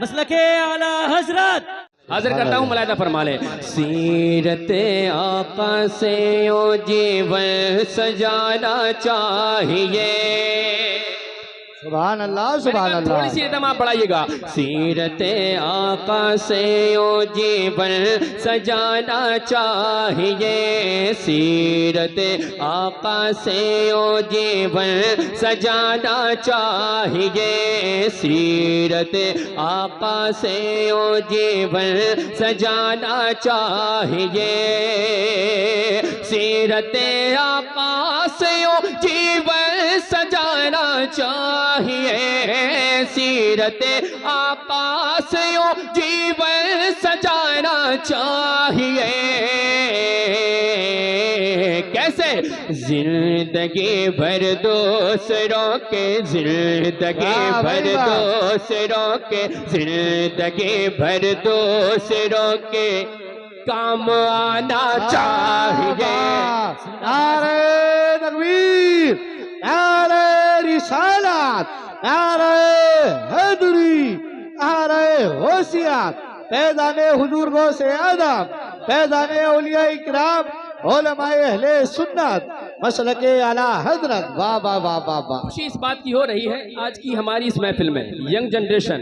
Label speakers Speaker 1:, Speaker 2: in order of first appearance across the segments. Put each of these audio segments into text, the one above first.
Speaker 1: मसलके आला हजरत।
Speaker 2: हाजिर करता हूँ, मुलाहिदा फरमा ले। सीरत आका से ओ जीवन सजाना चाहिए।
Speaker 3: सुभान अल्लाह सुभान अल्लाह।
Speaker 2: थोड़ी सी रिदम आप बढ़ाइएगा। सीरत आका से ओ जीवन सजाना चाहिए। सीरत आका से ओ जीवन सजाना चाहिए। सीरत आका से ओ जीवन सजाना चाहिए। सीरत आका से ओ जीवन सजाना चाहिए। सीरत आका से ओ जीवन सजाना चाहिए। कैसे? जिंदगी भर दूसरों के, जिंदगी भर दूसरों के, जिंदगी भर दूसरों के काम आना चाहिए।
Speaker 3: नारे तकबीर, नारे रिसालत, नारे हैदरी, नारे होशियात, पैदाने हुजूर गो से आदम, पैदाने औलिया इकराम, उलमाए अहले सुन्नत, मसलके आला हजरत। वाह वाह वाह वाह वाह।
Speaker 2: खुशी इस बात की हो रही है आज की हमारी इस महफिल में यंग जनरेशन,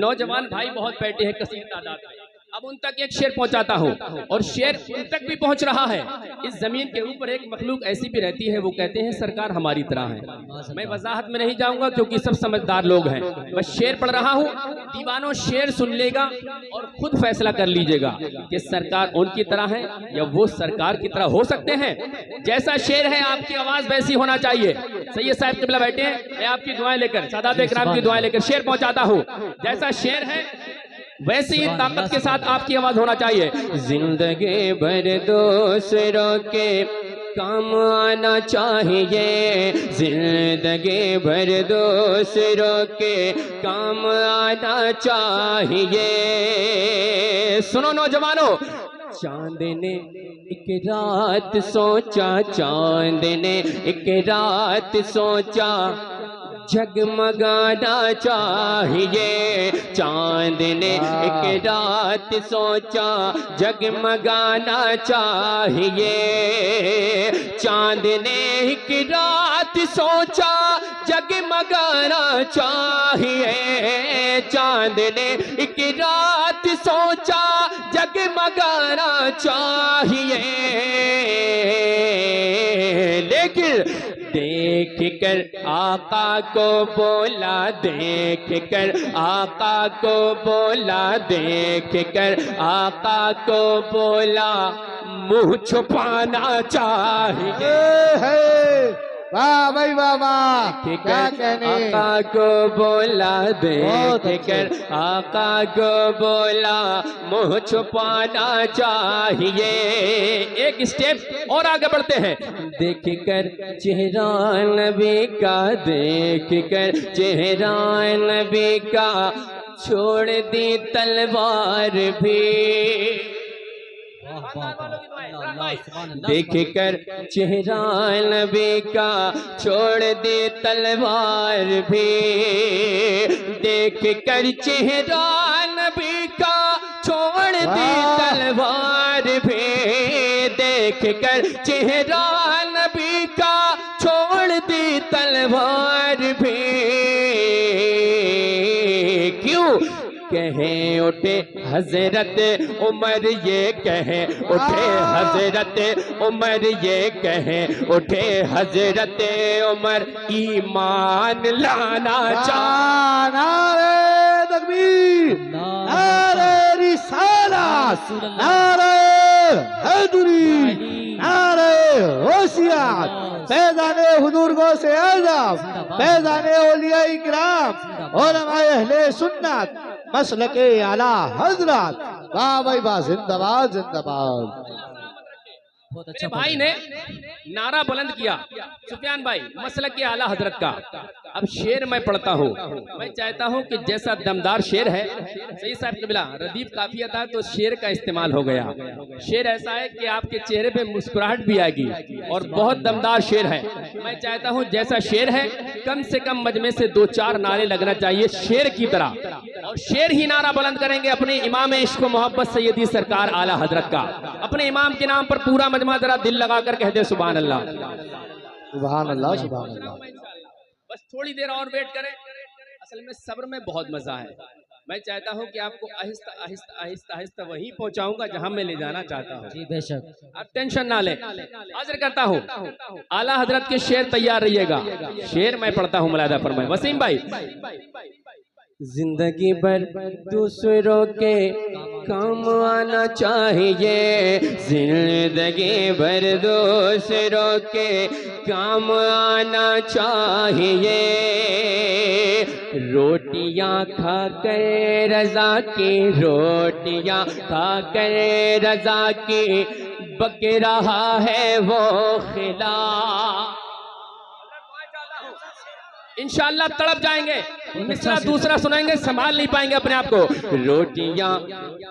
Speaker 2: नौजवान भाई बहुत बैठे हैं कसीर तादाद में। अब उन तक एक शेर पहुंचाता हूं और शेर उन तक भी पहुंच रहा है। इस जमीन के ऊपर एक मखलूक ऐसी भी रहती है, वो कहते हैं सरकार हमारी तरह है। मैं वजाहत में नहीं जाऊंगा क्योंकि सब समझदार लोग हैं। बस शेर पढ़ रहा हूं, दीवानों शेर सुन लेगा और खुद फैसला कर लीजिएगा कि सरकार उनकी तरह है या वो सरकार की तरह हो सकते हैं। जैसा शेर है आपकी आवाज वैसी होना चाहिए। सैयद साहब किबला बैठे हैं, मैं आपकी दुआएं लेकर, सादात इकराम की दुआएं लेकर शेर पहुंचाता हूं। जैसा शेर है वैसे ही ताकत के साथ आपकी आवाज होना चाहिए। जिंदगी भर दूसरों के काम आना चाहिए। जिंदगी भर दूसरों के काम आना चाहिए। सुनो नौजवानों, चांद ने एक रात सोचा, चांद ने एक रात सोचा, जगमगाना चाहिए। चांद ने एक रात सोचा, जगमगाना चाहिए। चांद ने एक रात सोचा, जगमगाना चाहिए। चांद ने एक रात सोचा, जगमगाना चाहिए। लेकिन देख कर आका को बोला, देख कर आका को बोला, देख कर आका को बोला, मुंह छुपाना चाहिए।
Speaker 3: वाह भाई वाह वाह, क्या कहने।
Speaker 2: आका को बोला, देख कर आका को बोला, मुंह छुपाना चाहिए। एक स्टेप और आगे बढ़ते हैं। देख कर चेहरा नबी का, देख कर चेहरा नबी का, छोड़ दी तलवार भी। देख कर चेहरा नबी का, छोड़ दे तलवार भी। देख कर चेहरा नबी का, छोड़ दे तलवार भी। देख कर चेहरा नबी का, छोड़ दे तलवार भी। क्यों कहे उठे हजरत उमर, ये कहे उठे हजरत उमर, ये कहे उठे हजरत उमर, ईमान लाना चाहिए।
Speaker 3: नारे तकबीर, नारे रिसालत, नारे हैदरी, नारे होशियात, पैदाने हुजूर गो से आदम, पैदाने औलिया इकराम, उलमाए अहले सुन्नत, मसलके आला हजरत। वाह भाई वाह, जिंदाबाद जिंदाबाद।
Speaker 2: मेरे भाई ने नारा बुलंद किया, सुफियान भाई, मसलक के आला हजरत का। अब शेर मैं पढ़ता हूँ, मैं चाहता हूँ कि जैसा दमदार शेर है, सही साहब कबिला रदीफ काफिया था तो शेर का इस्तेमाल हो गया। शेर ऐसा है कि आपके चेहरे पे मुस्कुराहट भी आएगी और बहुत दमदार शेर है। मैं चाहता हूँ जैसा शेर है, कम से कम मजमे से 2-4 नारे लगना चाहिए शेर की तरह। और शेर ही नारा बुलंद करेंगे अपने इमाम इश्क मोहब्बत सैयदी सरकार आला हजरत का। अपने इमाम के नाम पर पूरा मजमा जरा दिल लगाकर कह दे सुभान अल्लाह।
Speaker 3: सुभान अल्लाह, सुभान अल्लाह।
Speaker 2: बस थोड़ी देर और वेट करें। असल में सब्र में बहुत मजा है। मैं चाहता हूं कि आपको आहिस्ता आहिस्ता आहिस्ता आहिस्ता वहीं पहुंचाऊंगा जहां मैं ले जाना चाहता हूं।
Speaker 1: जी बेशक।
Speaker 2: आप टेंशन ना ले। हाजिर करता हूं आला हजरत के शेर, तैयार रहिएगा। शेर मैं पढ़ता हूं, मुलादा फरमाए वसीम भाई। जिंदगी भर दूसरों के काम आना चाहिए, जिंदगी भर दूसरों के काम आना चाहिए। रोटियां खा कर रजा की, रोटियां खा कर रजा की, बक रहा है वो खिला। इंशाअल्लाह तड़प जाएंगे। मिसरा दूसरा सुनाएंगे, संभाल नहीं पाएंगे अपने आप को। रोटियां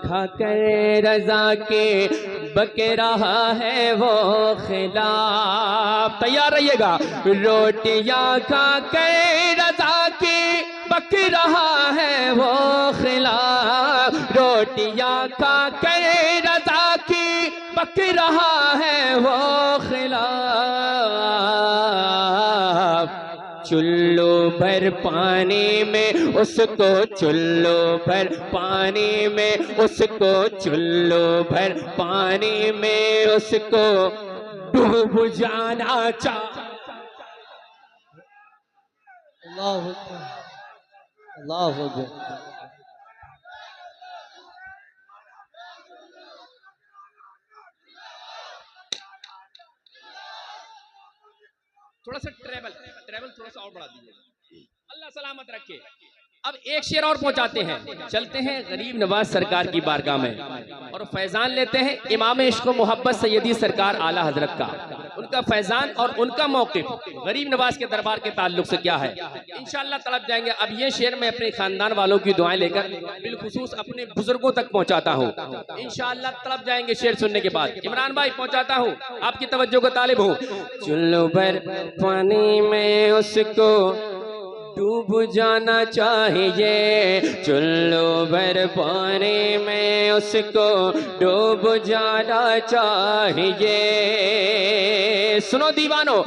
Speaker 2: खाकर रजा के बक रहा है वो खिलाफ। तैयार रहिएगा। रोटियां खाकर रजा के बक रहा है वो खिलाफ। रोटियां खाकर रजा की बक रहा है वो खिलाफ। चुल्लू भर पानी में उसको, चुल्लू भर पानी में उसको, चुल्लू भर पानी में उसको डूब जाना चाहिए।
Speaker 3: अल्लाहु अकबर, अल्लाहु अकबर।
Speaker 2: थोड़ा सा ट्रेवल थोड़ा सा और बढ़ा दीजिए। अल्लाह सलामत रखे। अब एक शेर और पहुंचाते हैं। चलते हैं गरीब नवाज सरकार की बारगाह में और फैजान लेते हैं इमाम इश्क मोहब्बत सैयदी सरकार आला हजरत का। उनका फैजान और उनका मौक़िफ़ गरीब नवाज के दरबार के ताल्लुक से क्या है, इंशाअल्लाह तड़प जाएंगे। अब ये शेर मैं अपने खानदान वालों की दुआएं लेकर बिलखुसूस अपने बुजुर्गों तक पहुंचाता हूँ। इंशाअल्लाह तड़प जाएंगे शेर सुनने के बाद। इमरान भाई पहुंचाता हूँ, आपकी तवज्जो का तालिब हूँ। चुल्लू भर पानी में उसको डूब जाना चाहिए, चुल्लू भर पानी में उसको डूब जाना चाहिए। सुनो दीवानो,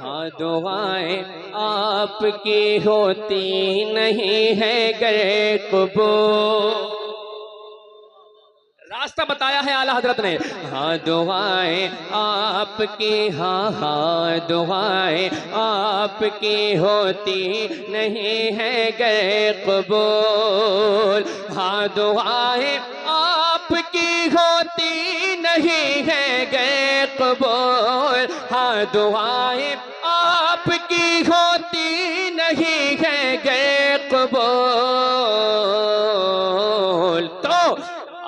Speaker 2: हाँ दुआएं आपकी होती नहीं है गए कबूल। रास्ता बताया है आला हजरत ने। हाँ दुआएं आपकी, हाँ दुआएं आपकी होती नहीं है गए कबूल। हाँ दुआएं आपकी होती नहीं है गए कबूल। हाँ दुआएं आपकी होती नहीं है गए कबूल। तो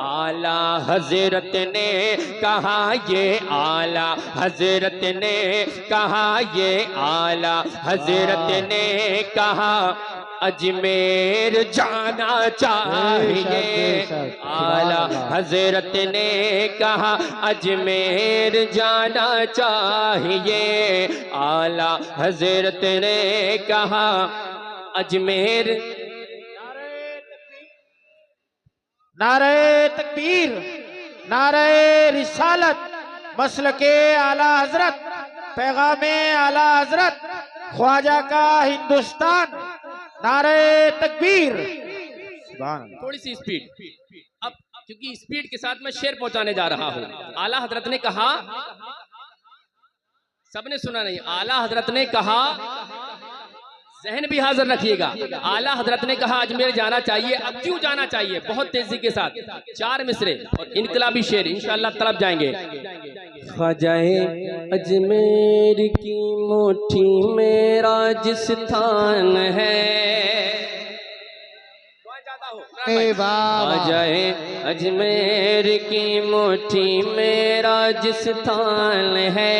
Speaker 2: आला हजरत ने कहा, ये आला हजरत ने कहा, ये आला हजरत ने कहा अजमेर जाना चाहिए। आला हजरत ने कहा अजमेर जाना चाहिए। आला हजरत ने कहा अजमेर।
Speaker 4: नारे तकबीर, नारे रिसालत, मसलके आला हजरत, पैगामे आला हजरत, ख्वाजा का हिंदुस्तान। नारे तकबीर।
Speaker 2: थोड़ी सी स्पीड। अब क्योंकि स्पीड के साथ मैं शेर पहुंचाने जा रहा हूं। आला हजरत ने कहा, सबने सुना नहीं, आला हजरत ने कहा, जहन भी हाजिर रखिएगा। आला हजरत ने कहा अजमेर जाना चाहिए। अब क्यों जाना चाहिए, बहुत तेजी के साथ 4 मिसरे और इनकलाबी शेर इंशाअल्लाह तड़प जाएंगे। ख्वाजाए अजमेर की मुट्ठी में राजस्थान है। ख्वाजाए अजमेर की मुट्ठी में राजस्थान है।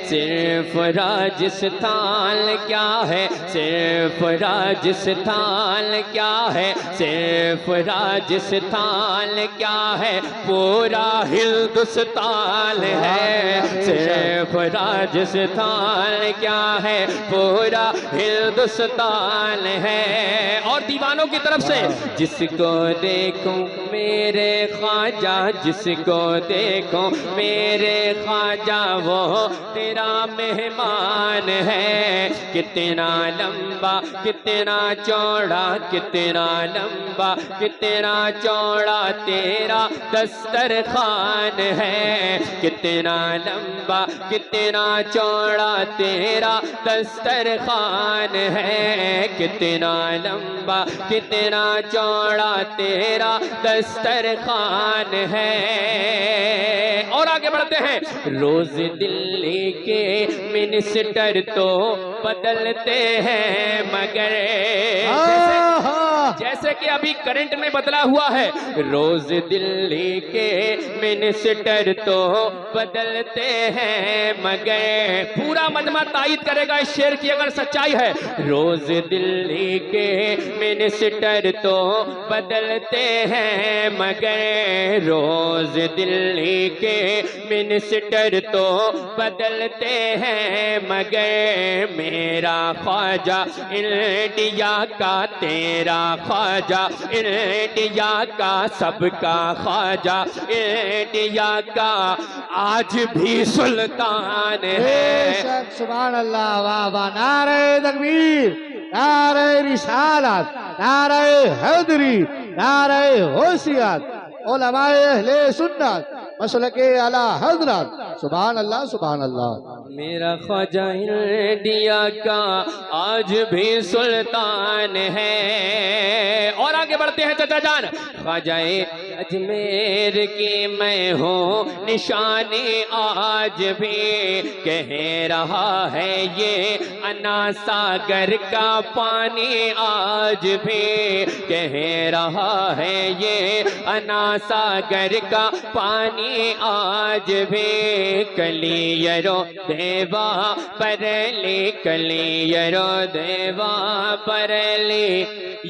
Speaker 2: सिर्फ राजस्थान क्या है, सिर्फ राजस्थान क्या है, सिर्फ राजस्थान क्या है, पूरा हिंदुस्तान है। सिर्फ राजस्थान क्या है, पूरा हिंदुस्तान है। और दीवानों की तरफ से जिसको देखूं मेरे ख्वाजा, जिसको देखूं मेरे ख्वाजा वो तेरा मेहमान है। कितना लंबा कितना चौड़ा, कितना लंबा कितना चौड़ा तेरा दस्तरखान है। कितना लंबा कितना चौड़ा तेरा दस्तरखान है। कितना लंबा कितना चौड़ा तेरा दस्तरखान है। और आगे बढ़ते हैं। रोज दिल्ली के मिनिस्टर तो बदलते हैं मगर जैसे कि अभी करंट में बदला हुआ है। रोज दिल्ली के मिनिस्टर तो बदलते हैं मगर पूरा मजमा तायीद करेगा इस शेर की अगर सच्चाई है। रोज दिल्ली के मिनिस्टर तो बदलते हैं मगर रोज दिल्ली के मिनिस्टर तो बदलते हैं मगर मेरा ख्वाजा इंडिया का, तेरा ख्वाजा इंडिया का, सबका ख्वाजा इंडिया का आज भी सुल्तान है।
Speaker 3: सुभान अल्लाह, वाह वाह। नारे तकबीर, नारे रिसालत, नारे हैदरी, नारे होशियत, उलमाए अहले सुन्नत मसलके आला हजरत। सुभान अल्लाह, सुभान अल्लाह।
Speaker 2: मेरा ख्वाजा इंडिया का आज भी सुल्तान है। और आगे बढ़ते हैं चाचा जान। ख्वाजाए अजमेर की मैं हूँ निशानी आज भी, कह रहा है ये अन्ना सागर का पानी आज भी, कह रहा है ये अन्ना सागर का पानी आज भी। कलियरो देवा बरेली, कलियरो देवा बरेली,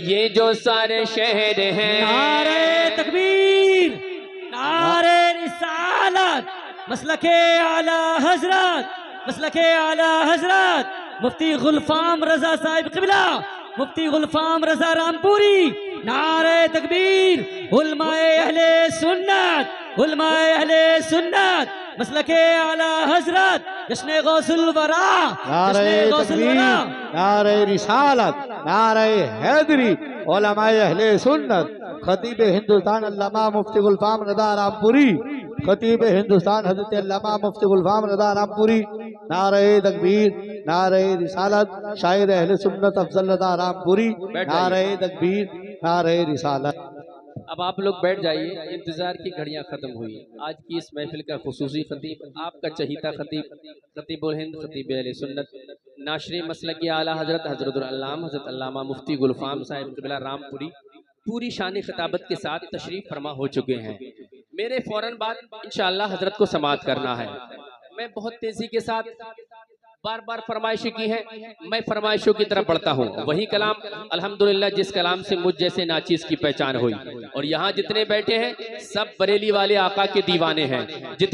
Speaker 2: ये जो सारे शहर हैं।
Speaker 1: नारे तकबीर, नारे रिसालत, मसलके आला हजरत, मसलके आला हजरत मुफ्ती गुलफाम रजा साहिब क़िबला, मुफ्ती गुलफाम रजा रामपुरी। नारे तकबीर, उलमाए अहले सुन्नत, उलमाए अहले सुन्नत मसलके आला हजरत, जश्न गौसुल वरा,
Speaker 3: नारे
Speaker 1: जश्न गौसुल
Speaker 3: तकबीर,
Speaker 1: वरा।
Speaker 3: नारे रिसालत, नारे हैदरी, उलमाए अहले सुन्नत, खतीब हिंदुस्तान अल्लामा मुफ्ती गुलफाम रज़ा रामपुरी, खतीब हिंदुस्तान हजरत अल्लामा मुफ्ती गुलफाम रज़ा रामपुरी। नारे तकबीर, नारे रिसालत, शायर अहले सुन्नत अफजल रज़ा रामपुरी। नारे तकबीर, नारे रिसालत।
Speaker 2: अब आप लोग बैठ जाइए, इंतजार की घड़ियां खत्म हुई। आज की इस महफिल का खुसूसी खतीब आपका चहीता खतीब, खतीबुल हिंद, खतीब अहले सुन्नत, नाशरी मसलकी आला हजरत हजरतुल अल्लामा हजरत अल्लामा मुफ्ती गुलफाम साहिब क़िबला रामपुरी पूरी शान खिताबत के साथ तशरीफ फरमा हो चुके हैं। मेरे फौरन बाद इंशाअल्लाह हजरत को समाअत करना है। मैं बहुत तेजी के साथ बार बार फरमाइश की है, मैं फरमाइशों की तरफ बढ़ता हूँ। वही कलाम अल्हम्दुलिल्लाह जिस कलाम से मुझ जैसे नाचीज की पहचान हुई। और यहाँ जितने बैठे हैं सब बरेली वाले आका के दीवाने हैं। जितने